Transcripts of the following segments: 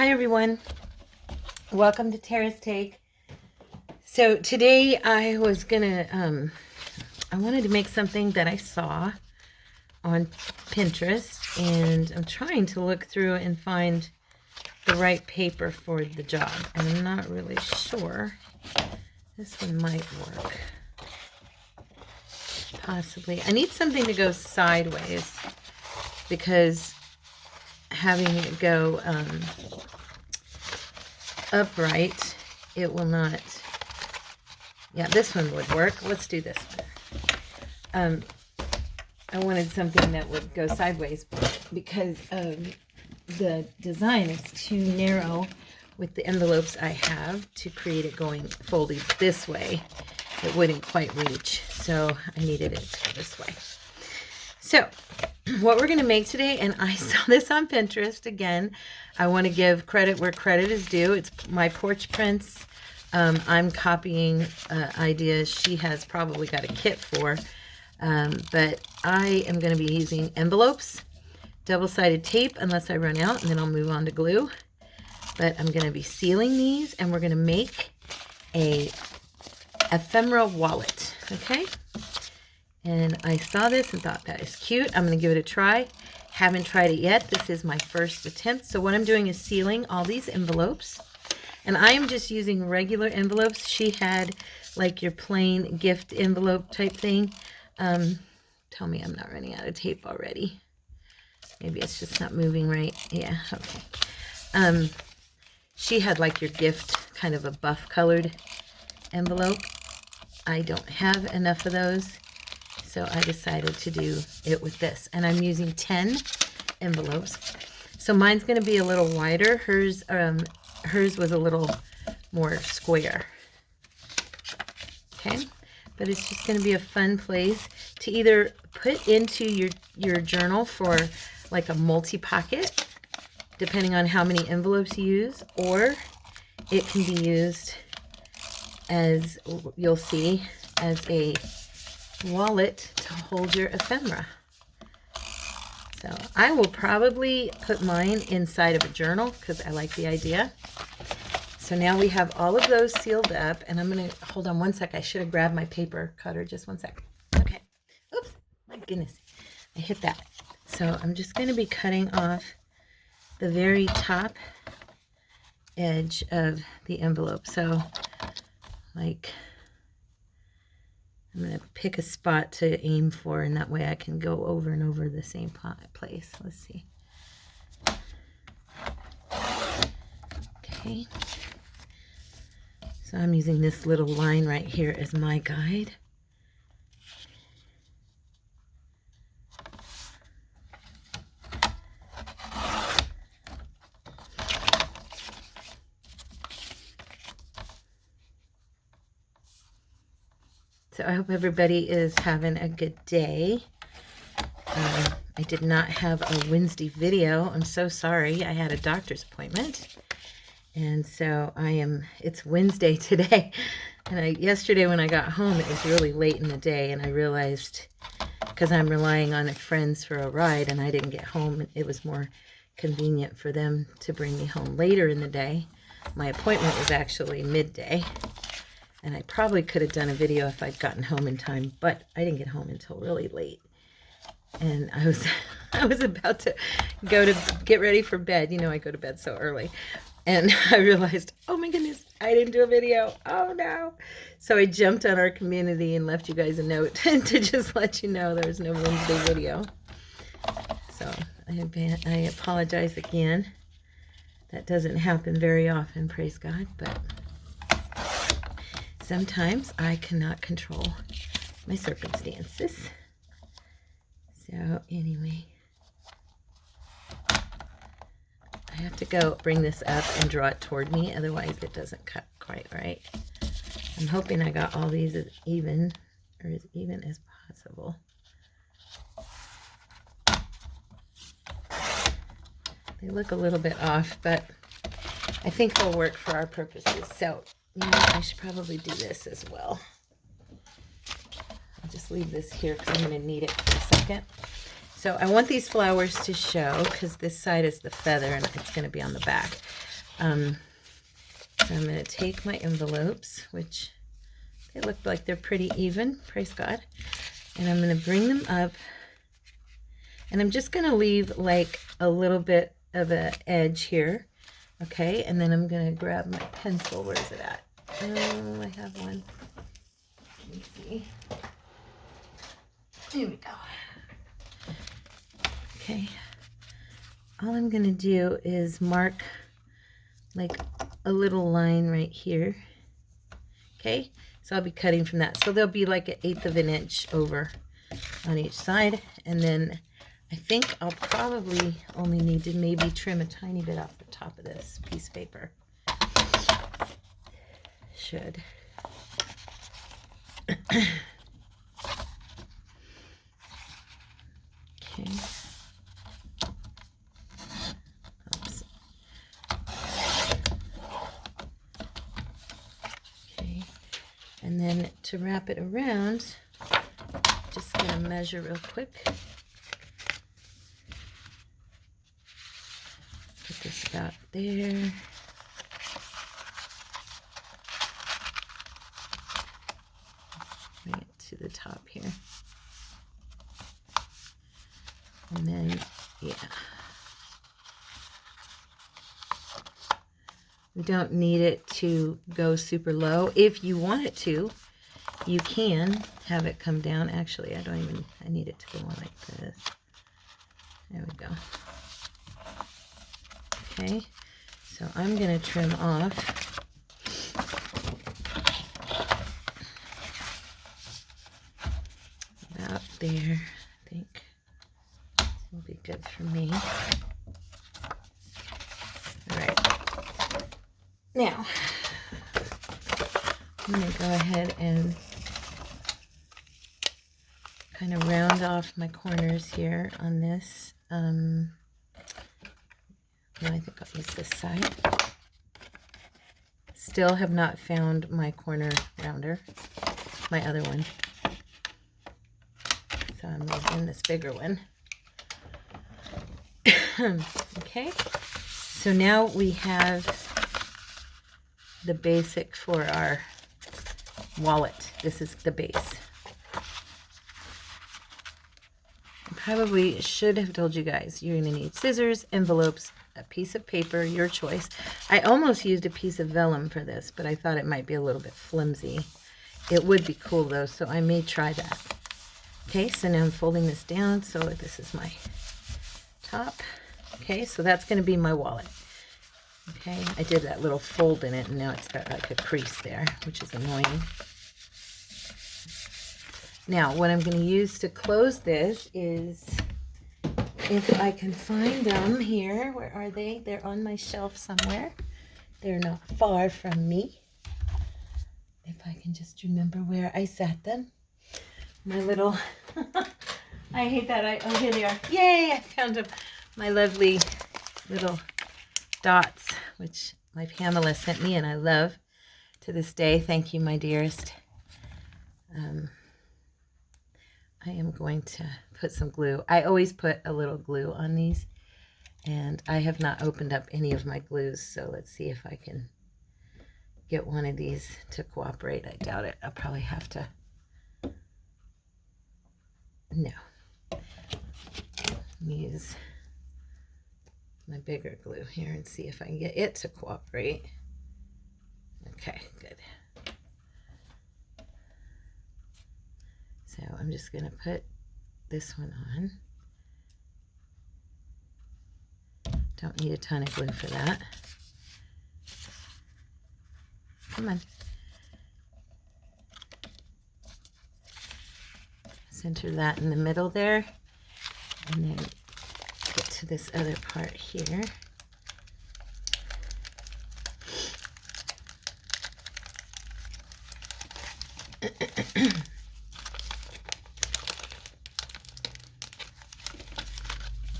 Hi everyone, welcome to Tara's Take. So today I was gonna, I wanted to make something that I saw on Pinterest, and I'm trying to look through and find the right paper for the job, and I'm not really sure. This one might work. Possibly. I need something to go sideways because having it go upright, it will not. Yeah, this one would work. Let's do this one. I wanted something that would go sideways because the design is too narrow with the envelopes I have to create it going folded this way. It wouldn't quite reach, so I needed it to go this way. So what we're going to make today, and I saw this on Pinterest again. I want to give credit where credit is due. It's my porch prints. I'm copying ideas she has probably got a kit for, but I am going to be using envelopes, double-sided tape unless I run out, and then I'll move on to glue. But I'm going to be sealing these, and we're going to make a ephemera wallet, okay? And I saw this and thought that is cute. I'm going to give it a try. Haven't tried it yet. This is my first attempt. So what I'm doing is sealing all these envelopes. And I am just using regular envelopes. She had like your plain gift envelope type thing. Tell me I'm not running out of tape already. Maybe it's just not moving right. Yeah, okay. She had like your gift, kind of a buff colored envelope. I don't have enough of those, so I decided to do it with this. And I'm using 10 envelopes. So mine's going to be a little wider. Hers was a little more square. Okay, but it's just going to be a fun place to either put into your journal for like a multi-pocket, depending on how many envelopes you use, or it can be used, as you'll see, as a wallet to hold your ephemera. So I will probably put mine inside of a journal because I like the idea. So now we have all of those sealed up, and I'm going to, hold on one sec. I should have grabbed my paper cutter. Just one sec. Okay. Oops. My goodness. I hit that. So I'm just going to be cutting off the very top edge of the envelope. So like, I'm going to pick a spot to aim for, and that way I can go over and over the same place. Let's see. Okay. So I'm using this little line right here as my guide. So I hope everybody is having a good day. I did not have a Wednesday video. I'm so sorry. I had a doctor's appointment. And so it's Wednesday today. And yesterday when I got home, it was really late in the day. And I realized, because I'm relying on friends for a ride and I didn't get home, it was more convenient for them to bring me home later in the day. My appointment was actually midday. And I probably could have done a video if I'd gotten home in time, but I didn't get home until really late. And I was about to go to get ready for bed. You know, I go to bed so early. And I realized, oh my goodness, I didn't do a video. Oh no. So I jumped on our community and left you guys a note to just let you know there's no Wednesday video. So I apologize again. That doesn't happen very often, praise God, but sometimes I cannot control my circumstances. So anyway, I have to go bring this up and draw it toward me, otherwise it doesn't cut quite right. I'm hoping I got all these as even, or as even as possible. They look a little bit off, but I think they'll work for our purposes. So you know, I should probably do this as well. I'll just leave this here because I'm going to need it for a second. So I want these flowers to show because this side is the feather and it's going to be on the back. So I'm going to take my envelopes, which they look like they're pretty even, praise God. And I'm going to bring them up. And I'm just going to leave like a little bit of an edge here. Okay, and then I'm going to grab my pencil. Where is it at? Oh, I have one. Let me see. Here we go. Okay. All I'm going to do is mark like a little line right here. Okay, so I'll be cutting from that. So there'll be like 1/8 of an inch over on each side. And then I think I'll probably only need to maybe trim a tiny bit off the top of this piece of paper. Should. Okay. Oops. Okay. And then to wrap it around, just going to measure real quick. Put this about there. Bring it to the top here. And then, yeah. We don't need it to go super low. If you want it to, you can have it come down. Actually, I need it to go on like this. There we go. Okay, so I'm going to trim off about there, I think. Will be good for me. All right. Now, I'm going to go ahead and kind of round off my corners here on this. I think I'll use this side. Still have not found my corner rounder, my other one. So I'm using this bigger one. Okay, so now we have the basic for our wallet. This is the base. I probably should have told you guys you're going to need scissors, envelopes, a piece of paper, your choice. I almost used a piece of vellum for this, but I thought it might be a little bit flimsy. It would be cool though, so I may try that. Okay, so now I'm folding this down, so this is my top. Okay, so that's going to be my wallet. Okay, I did that little fold in it, and now it's got like a crease there, which is annoying. Now, what I'm going to use to close this is, if I can find them here. Where are they? They're on my shelf somewhere. They're not far from me. If I can just remember where I set them. My little, I hate that. Oh, here they are. Yay, I found them. My lovely little dots, which my Pamela sent me, and I love to this day. Thank you, my dearest. I am going to put some glue. I always put a little glue on these, and I have not opened up any of my glues, so let's see if I can get one of these to cooperate. I doubt it. I'll probably have to. No. Let me use my bigger glue here and see if I can get it to cooperate. Okay, good. So I'm just going to put this one on. Don't need a ton of glue for that. Come on. Center that in the middle there, and then get to this other part here.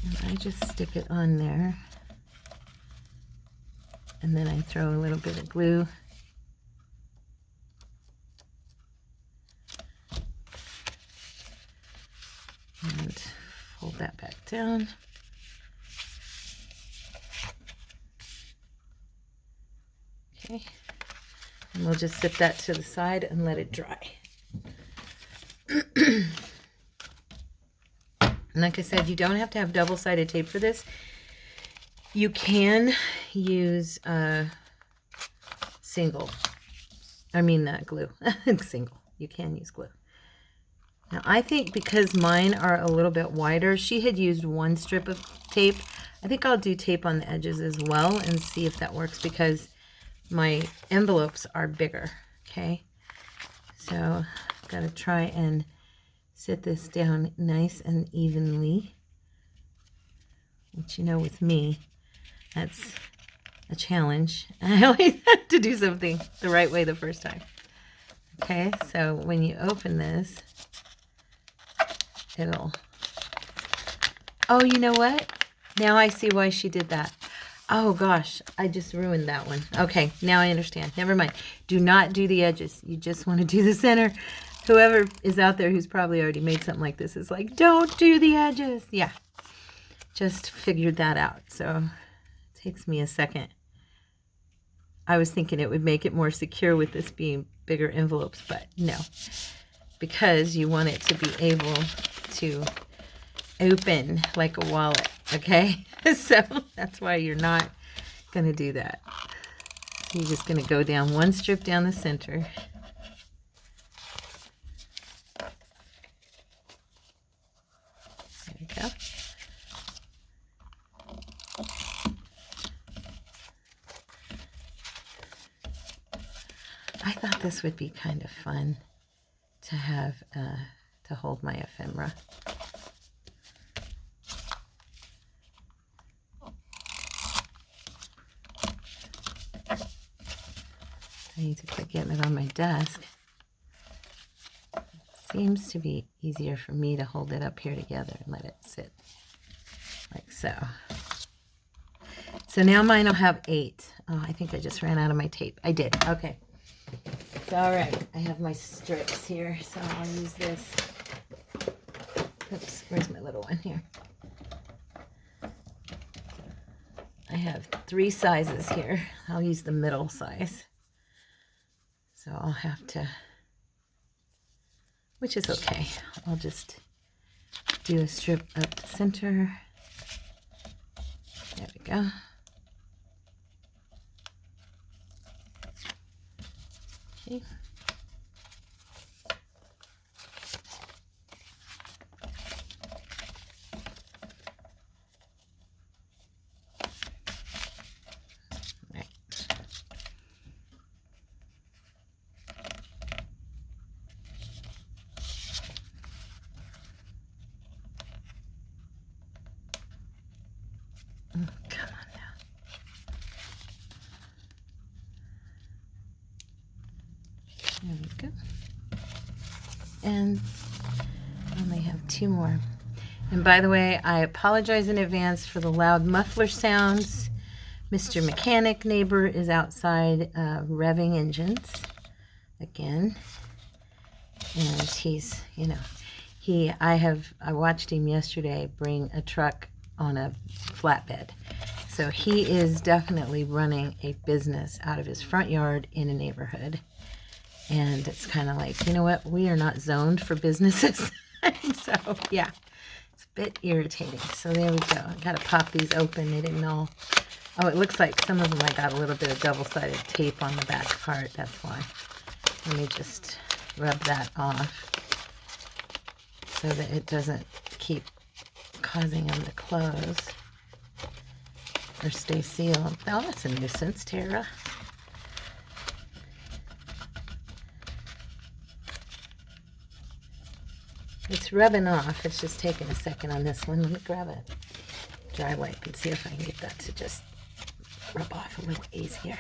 And I just stick it on there, and then I throw a little bit of glue. And fold that back down. Okay. And we'll just set that to the side and let it dry. And like I said, you don't have to have double-sided tape for this. You can use glue. Single. You can use glue. Now, I think because mine are a little bit wider, she had used one strip of tape. I think I'll do tape on the edges as well and see if that works because my envelopes are bigger, okay? So, I've got to try and set this down nice and evenly. But you know, with me, that's a challenge. I always have to do something the right way the first time. Okay, so when you open this, it'll... Oh, you know what? Now I see why she did that. Oh gosh, I just ruined that one. Okay, now I understand. Never mind. Do not do the edges. You just want to do the center. Whoever is out there who's probably already made something like this is like, don't do the edges. Yeah, just figured that out. So it takes me a second. I was thinking it would make it more secure with this being bigger envelopes, but no, because you want it to be able to open like a wallet, okay? So that's why you're not going to do that. So you're just going to go down one strip down the center. There we go. I thought this would be kind of fun to have to hold my ephemera. I need to quit getting it on my desk. Seems to be easier for me to hold it up here together and let it sit like so. So now mine will have 8. Oh, I think I just ran out of my tape. I did. Okay. It's all right. I have my strips here, so I'll use this. Oops, where's my little one here? I have 3 sizes here. I'll use the middle size. So I'll have to, which is okay. I'll just do a strip up the center. There we go. Okay. Come on now. There we go. And I only have 2 more. And by the way, I apologize in advance for the loud muffler sounds. Mr. Mechanic neighbor is outside revving engines again. And he's, you know, I watched him yesterday bring a truck on a flatbed. So he is definitely running a business out of his front yard in a neighborhood. And it's kind of like, you know what? We are not zoned for businesses. So, yeah, it's a bit irritating. So there we go. I got to pop these open. They didn't all... Oh, it looks like some of them I got a little bit of double-sided tape on the back part. That's why. Let me just rub that off so that it doesn't keep causing them to close or stay sealed. Oh, that's a nuisance, Tara. It's rubbing off. It's just taking a second on this one. Let me grab a dry wipe and see if I can get that to just rub off a little easier.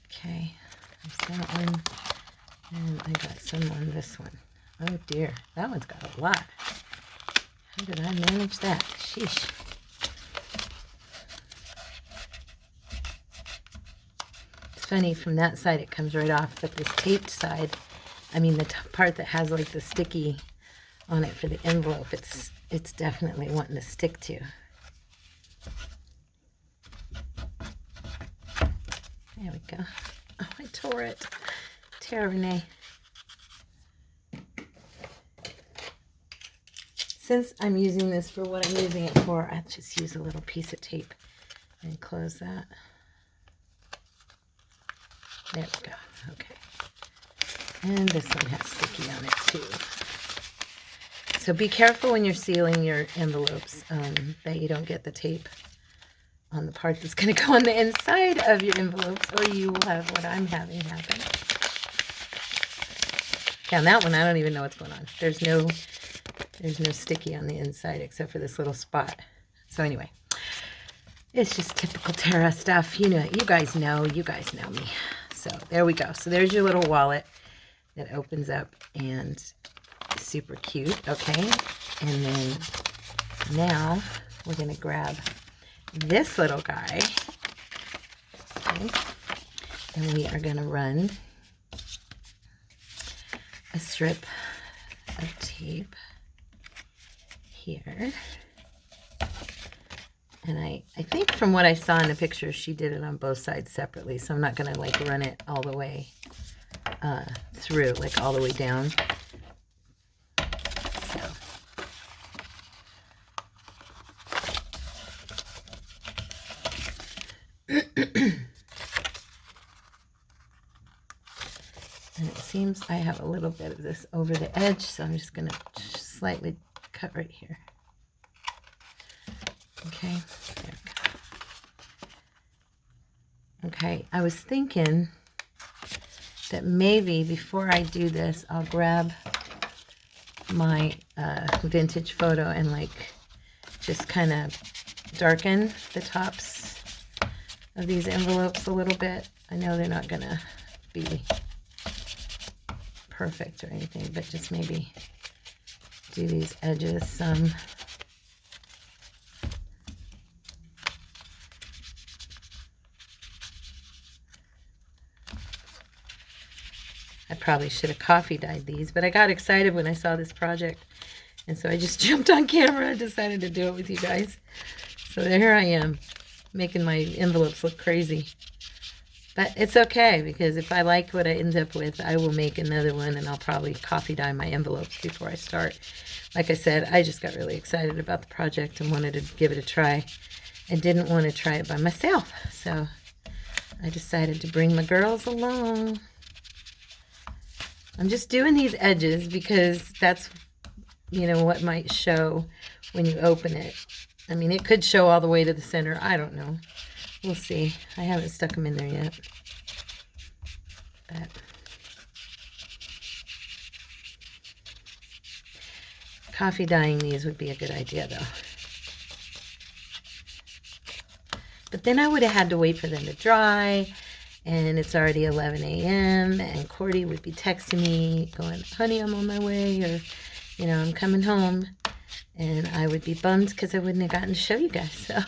Okay, there's that one. And I got some on this one. Oh dear, that one's got a lot. How did I manage that? Sheesh. It's funny, from that side it comes right off, but this taped side, I mean the part that has like the sticky on it for the envelope, it's definitely wanting to stick to. There we go. Oh, I tore it. Tear, Renee. Since I'm using this for what I'm using it for, I'll just use a little piece of tape and close that. There we go. Okay. And this one has sticky on it too. So be careful when you're sealing your envelopes that you don't get the tape on the part that's going to go on the inside of your envelopes, or you will have what I'm having happen. Yeah, on that one, I don't even know what's going on. There's no sticky on the inside except for this little spot. So anyway, it's just typical Tara stuff. You know, you guys know me. So there we go. So there's your little wallet that opens up and super cute. Okay, and then now we're going to grab this little guy, okay, and we are going to run a strip of tape here. And I think from what I saw in the picture, she did it on both sides separately, so I'm not going to like run it all the way through, like all the way down. And it seems I have a little bit of this over the edge, so I'm just going to slightly cut right here. Okay, there we go. Okay, I was thinking that maybe before I do this, I'll grab my vintage photo and like just kind of darken the tops of these envelopes a little bit. I know they're not going to be perfect or anything, but just maybe do these edges some. I probably should have coffee dyed these, but I got excited when I saw this project, and so I just jumped on camera and decided to do it with you guys. So here I am, making my envelopes look crazy. But it's okay, because if I like what I end up with, I will make another one, and I'll probably coffee dye my envelopes before I start. Like I said, I just got really excited about the project and wanted to give it a try, and didn't want to try it by myself. So I decided to bring my girls along. I'm just doing these edges because that's, you know, what might show when you open it. I mean, it could show all the way to the center. I don't know. We'll see. I haven't stuck them in there yet. But coffee dyeing these would be a good idea, though. But then I would have had to wait for them to dry, and it's already 11 a.m., and Cordy would be texting me going, honey, I'm on my way, or, you know, I'm coming home, and I would be bummed because I wouldn't have gotten to show you guys, so...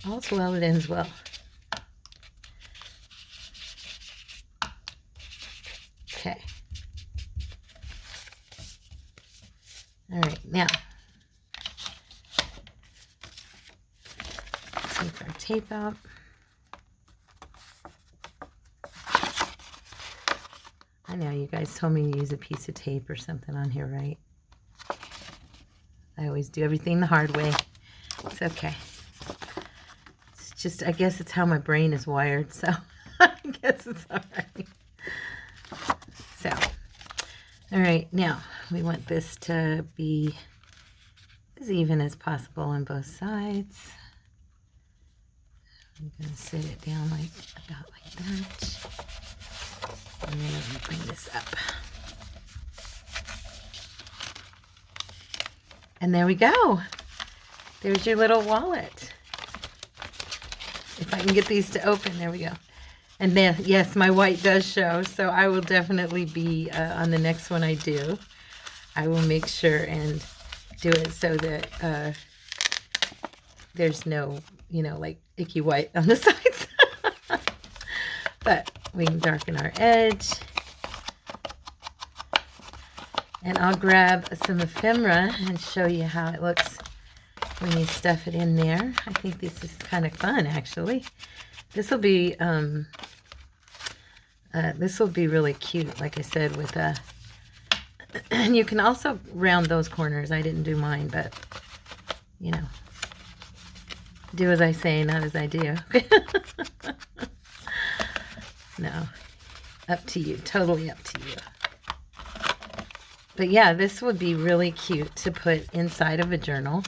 All's well that ends well. Okay. All right, now take our tape out. I know you guys told me to use a piece of tape or something on here, right? I always do everything the hard way. It's okay. Just, I guess it's how my brain is wired, so I guess it's all right. So, all right, now we want this to be as even as possible on both sides. I'm going to sit it down like about like that, and then I'm going to bring this up. And there we go. There's your little wallet. If I can get these to open, there we go. And then, yes, my white does show, so I will definitely be, on the next one I do, I will make sure and do it so that there's no, you know, like icky white on the sides. But we can darken our edge. And I'll grab some ephemera and show you how it looks when you stuff it in there. I think this is kind of fun, actually. This will be really cute, like I said, with a... And you can also round those corners. I didn't do mine, but, you know, do as I say, not as I do. No, up to you. Totally up to you. But yeah, this would be really cute to put inside of a journal,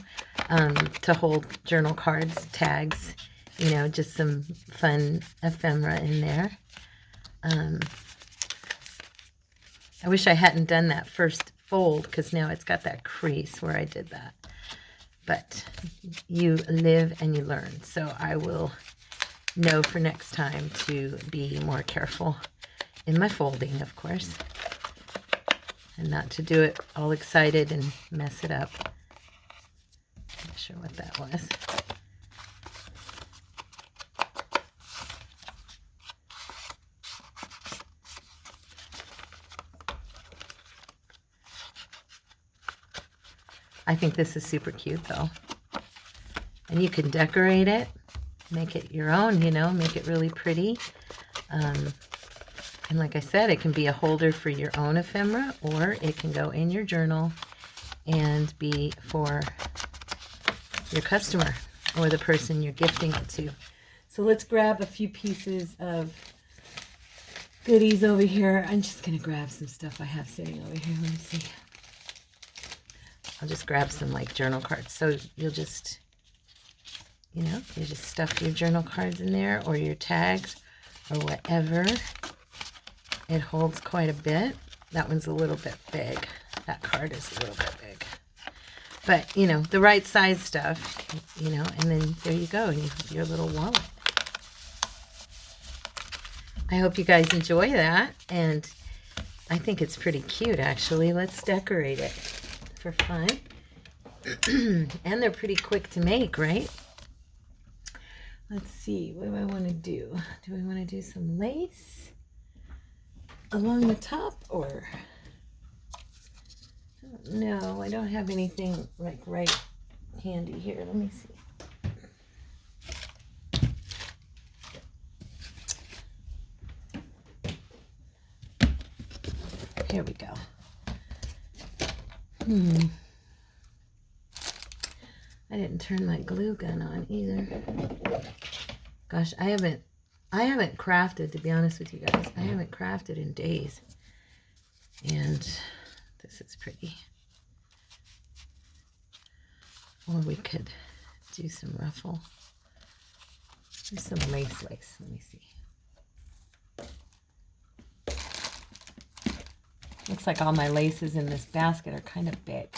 to hold journal cards, tags, you know, just some fun ephemera in there. I wish I hadn't done that first fold, because now it's got that crease where I did that. But you live and you learn. So I will know for next time to be more careful in my folding, of course. And not to do it all excited and mess it up. Not sure what that was. I think this is super cute, though. And you can decorate it, make it your own, you know, make it really pretty. And like I said, it can be a holder for your own ephemera, or it can go in your journal and be for your customer or the person you're gifting it to. So let's grab a few pieces of goodies over here. I'm just going to grab some stuff I have sitting over here. Let me see. I'll just grab some like journal cards. So you'll just, you know, you just stuff your journal cards in there, or your tags, or whatever. It holds quite a bit. That one's a little bit big. That card is a little bit big. But, you know, the right size stuff, you know, and then there you go, your little wallet. I hope you guys enjoy that, and I think it's pretty cute, actually. Let's decorate it for fun. And they're pretty quick to make, right? Let's see, what do I want to do? Do I want to do some lace along the top, or... No, I don't have anything like right handy here. Let me see. Here we go. I didn't turn my glue gun on either. Gosh, I haven't crafted, to be honest with you guys. I haven't crafted in days. And this is pretty. Or we could do some ruffle. There's some lace. Let me see. Looks like all my laces in this basket are kind of big.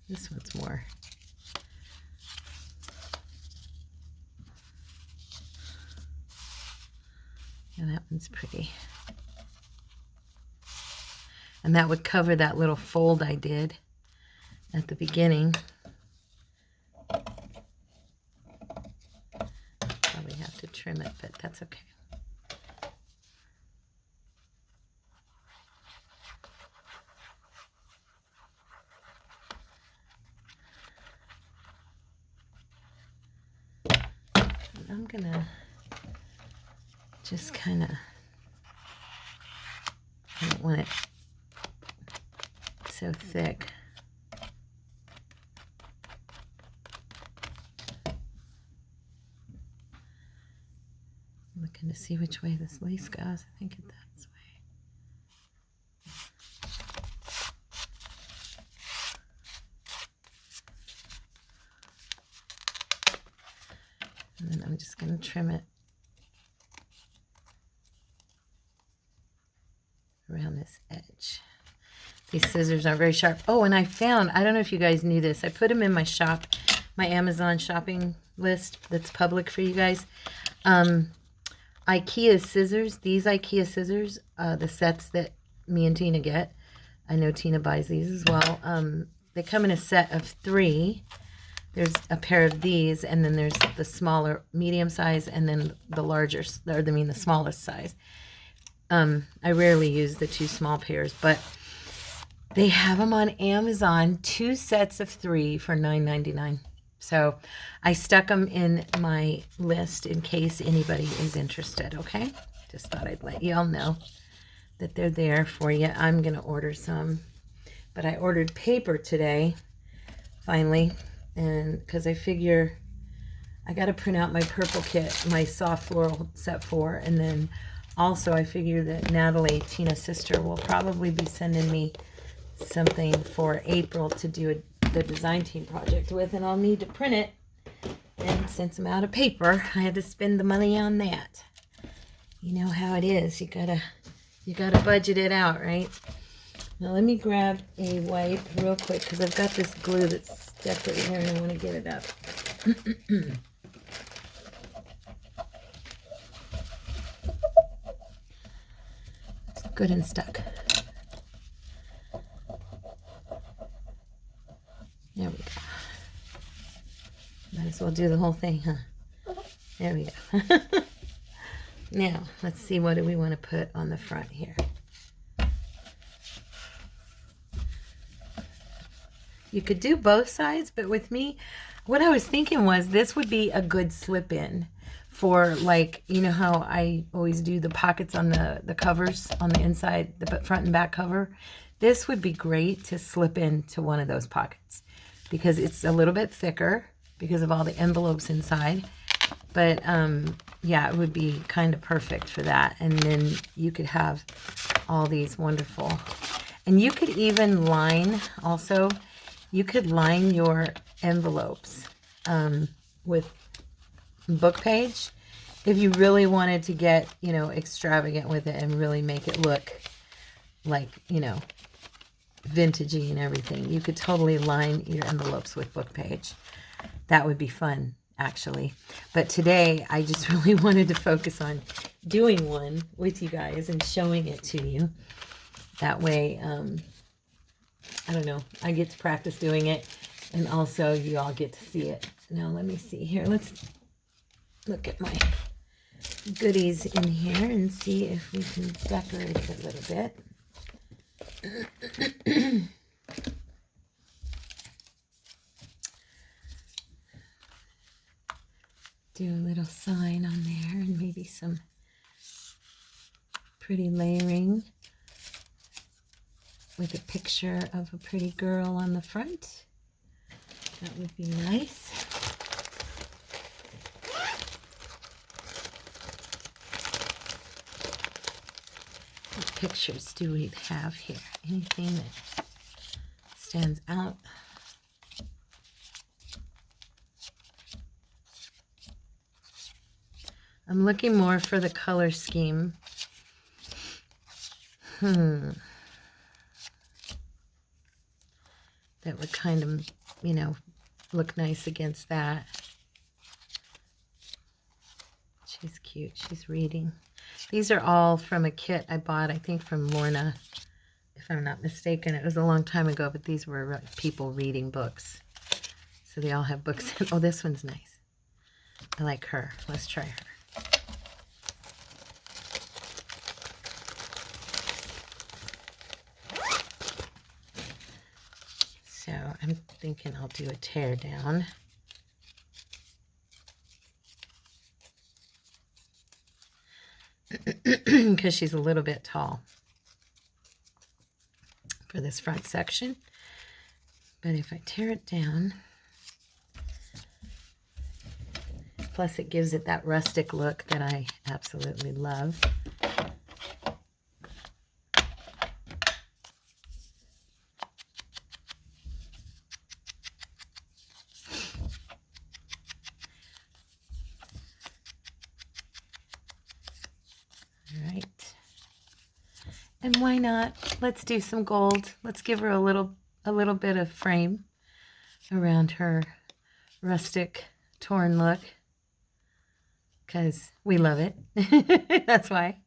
This one's more. And that one's pretty. And that would cover that little fold I did at the beginning. Probably have to trim it, but that's okay. I'm gonna just kind of, I don't want it so thick. I'm looking to see which way this lace goes. I think it's that way. And then I'm just going to trim it around this edge. These scissors are very sharp. Oh, and I found, I don't know if you guys knew this, I put them in my shop, my Amazon shopping list that's public for you guys. IKEA scissors, these IKEA scissors, the sets that me and Tina get. I know Tina buys these as well. They come in a set of 3. There's a pair of these, and then there's the smaller, medium size, and then the larger, or I mean the smallest size. I rarely use the 2 small pairs, but they have them on Amazon, 2 sets of 3 for $9.99. So I stuck them in my list in case anybody is interested, okay? Just thought I'd let y'all know that they're there for you. I'm going to order some, but I ordered paper today, finally, and because I figure I got to print out my purple kit, my soft floral set 4, and then also I figure that Natalie, Tina's sister, will probably be sending me something for April to do the design team project with, and I'll need to print it. And since I'm out of paper, I had to spend the money on that. You know how it is. You gotta budget it out, right? Now let me grab a wipe real quick because I've got this glue that's stuck right here and I want to get it up. It's good and stuck. There we go. Might as well do the whole thing, huh? There we go. Now, let's see, what do we want to put on the front here? You could do both sides, but with me, what I was thinking was this would be a good slip in for, like, you know how I always do the pockets on the covers on the inside, the front and back cover? This would be great to slip into one of those pockets because it's a little bit thicker because of all the envelopes inside. But yeah, it would be kind of perfect for that. And then you could have all these wonderful, and you could even line also, you could line your envelopes with book page if you really wanted to get, you know, extravagant with it and really make it look like, you know, vintagey and everything. You could totally line your envelopes with book page. That would be fun, actually. But today, I just really wanted to focus on doing one with you guys and showing it to you. That way, I don't know, I get to practice doing it, and also you all get to see it. Now, let me see here. Let's look at my goodies in here and see if we can decorate it a little bit. Do a little sign on there and maybe some pretty layering with a picture of a pretty girl on the front. That would be nice. What pictures do we have here? Anything that stands out? I'm looking more for the color scheme. That would kind of, you know, look nice against that. She's cute. She's reading. These are all from a kit I bought, I think from Lorna, if I'm not mistaken. It was a long time ago, but these were people reading books. So they all have books. Oh, this one's nice. I like her. Let's try her. So I'm thinking I'll do a tear down. Because she's a little bit tall for this front section. But if I tear it down, plus it gives it that rustic look that I absolutely love. And why not? Let's do some gold. Let's give her a little bit of frame around her rustic torn look. Because we love it. That's why.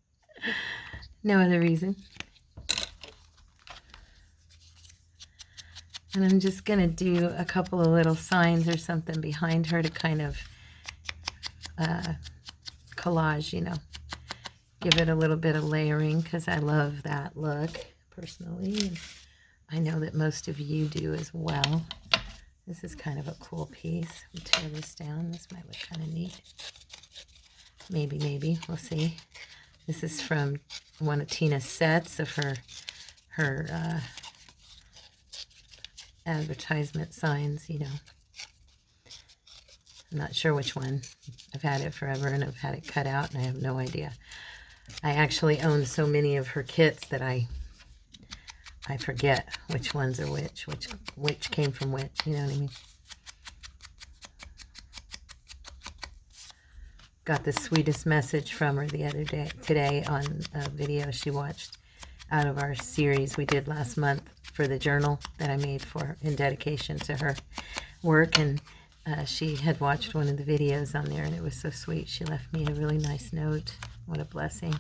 No other reason. And I'm just going to do a couple of little signs or something behind her to kind of collage, you know. give it a little bit of layering because I love that look personally. And I know that most of you do as well. This is kind of a cool piece. We tear this down. This might look kind of neat. Maybe. We'll see. This is from one of Tina's sets of her advertisement signs, you know. I'm not sure which one. I've had it forever and I've had it cut out and I have no idea. I actually own so many of her kits that I forget which ones are which came from which, you know what I mean? Got the sweetest message from her today on a video she watched out of our series we did last month for the journal that I made for her in dedication to her work. And she had watched one of the videos on there and it was so sweet. She left me a really nice note. What a blessing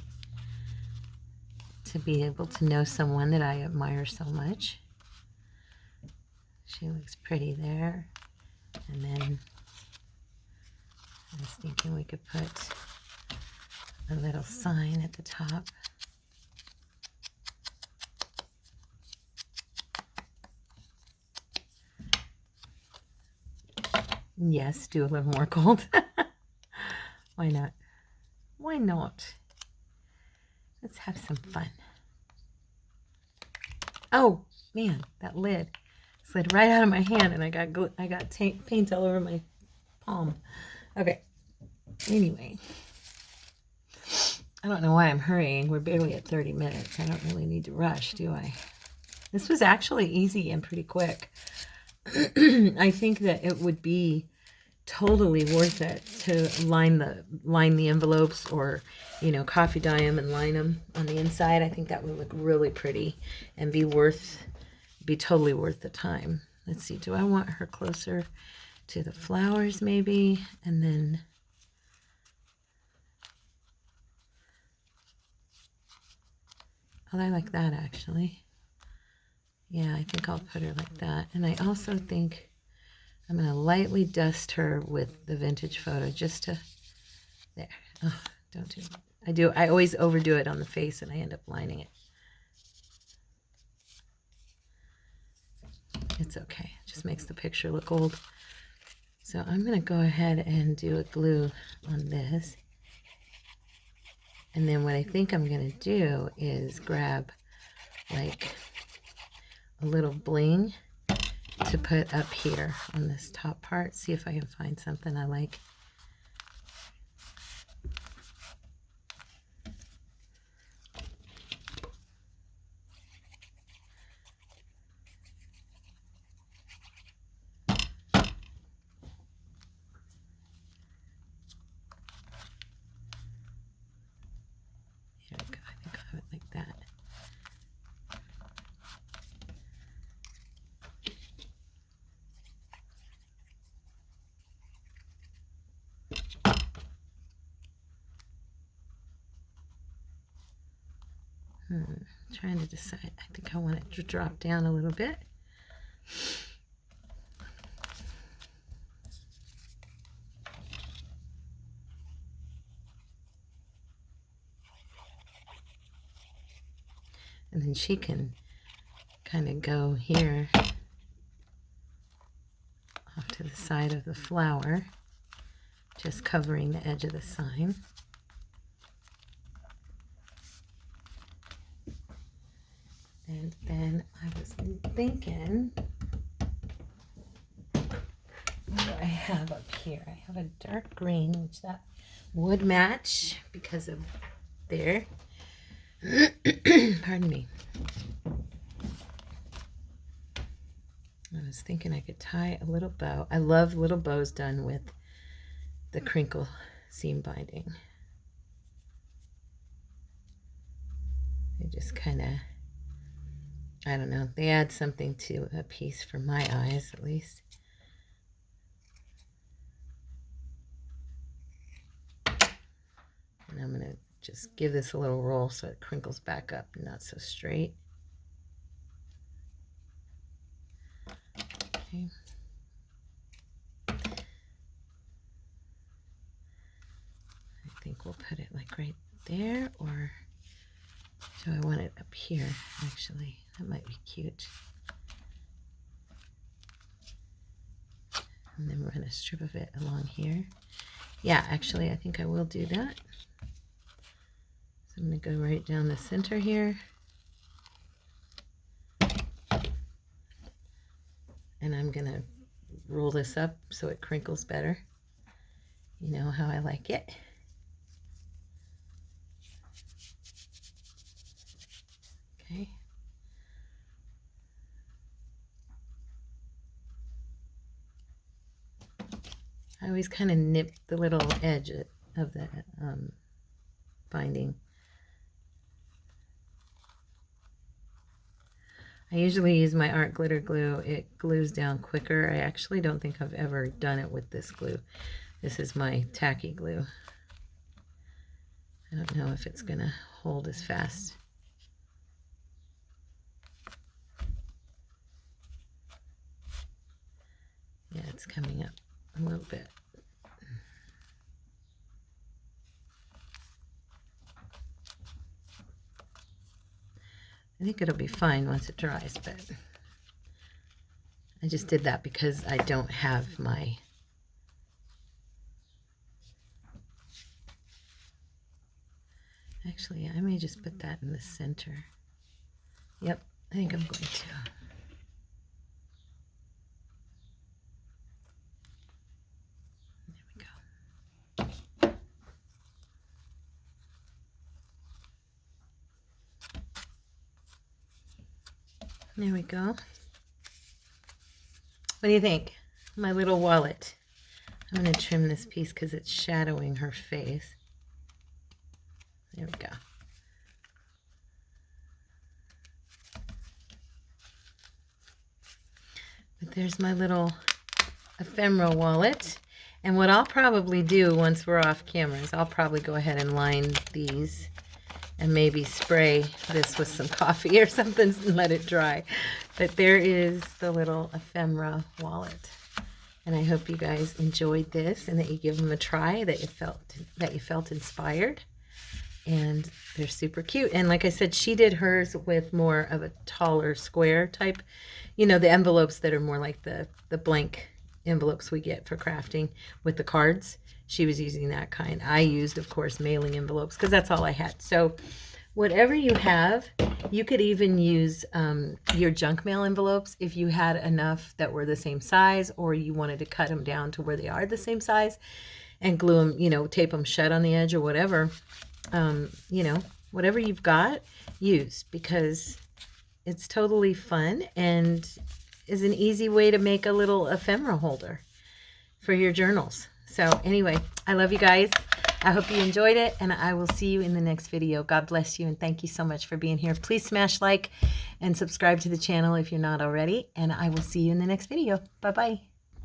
to be able to know someone that I admire so much. She looks pretty there. And then I was thinking we could put a little sign at the top. Yes, do a little more gold. Why not? Why not? Let's have some fun. Oh, man, that lid slid right out of my hand and I got paint all over my palm. Okay. Anyway, I don't know why I'm hurrying. We're barely at 30 minutes. I don't really need to rush, do I? This was actually easy and pretty quick. I think that it would be totally worth it to line the envelopes or, you know, coffee dye them and line them on the inside. I think that would look really pretty and be totally worth the time. Let's see, do I want her closer to the flowers maybe? And then I like that actually. Yeah, I think I'll put her like that. And I also think I'm going to lightly dust her with the vintage photo just to, there. Oh, don't do it. I always overdo it on the face and I end up lining it. It's okay. It just makes the picture look old. So I'm going to go ahead and do a glue on this. And then what I think I'm going to do is grab like a little bling to put up here on this top part. See if I can find something I like. Here we go. I think I'll have it like that. Trying to decide. I think I want it to drop down a little bit. And then she can kind of go here off to the side of the flower, just covering the edge of the sign. And then I was thinking, what do I have up here? I have a dark green, which that would match because of there. Pardon me. I was thinking I could tie a little bow. I love little bows done with the crinkle seam binding. They just kind of, I don't know, they add something to a piece for my eyes, at least. And I'm going to just give this a little roll so it crinkles back up and not so straight. Okay. I think we'll put it like right there, or do I want it up here? Actually, that might be cute. And then run a strip of it along here. Yeah, actually, I think I will do that. So I'm going to go right down the center here. And I'm going to roll this up so it crinkles better. You know how I like it. Okay. I always kind of nip the little edge of the binding. I usually use my art glitter glue. It glues down quicker. I actually don't think I've ever done it with this glue. This is my tacky glue. I don't know if it's going to hold as fast. Yeah, it's coming up a little bit. I think it'll be fine once it dries, but I just did that because I don't have my actually, I may just put that in the center. Yep, I think I'm going to. There we go. What do you think? My little wallet. I'm going to trim this piece because it's shadowing her face. There we go. But there's my little ephemera wallet. And what I'll probably do once we're off camera is I'll probably go ahead and line these and maybe spray this with some coffee or something and let it dry. But there is the little ephemera wallet. And I hope you guys enjoyed this and that you give them a try, that you felt inspired. And they're super cute. And like I said, she did hers with more of a taller square type. You know, the envelopes that are more like the blank envelopes we get for crafting with the cards. She was using that kind. I used, of course, mailing envelopes because that's all I had. So whatever you have, you could even use your junk mail envelopes if you had enough that were the same size, or you wanted to cut them down to where they are the same size and glue them, you know, tape them shut on the edge or whatever. You know, whatever you've got, use, because it's totally fun and is an easy way to make a little ephemera holder for your journals. So anyway, I love you guys. I hope you enjoyed it, and I will see you in the next video. God bless you, and thank you so much for being here. Please smash like and subscribe to the channel if you're not already, and I will see you in the next video. Bye-bye.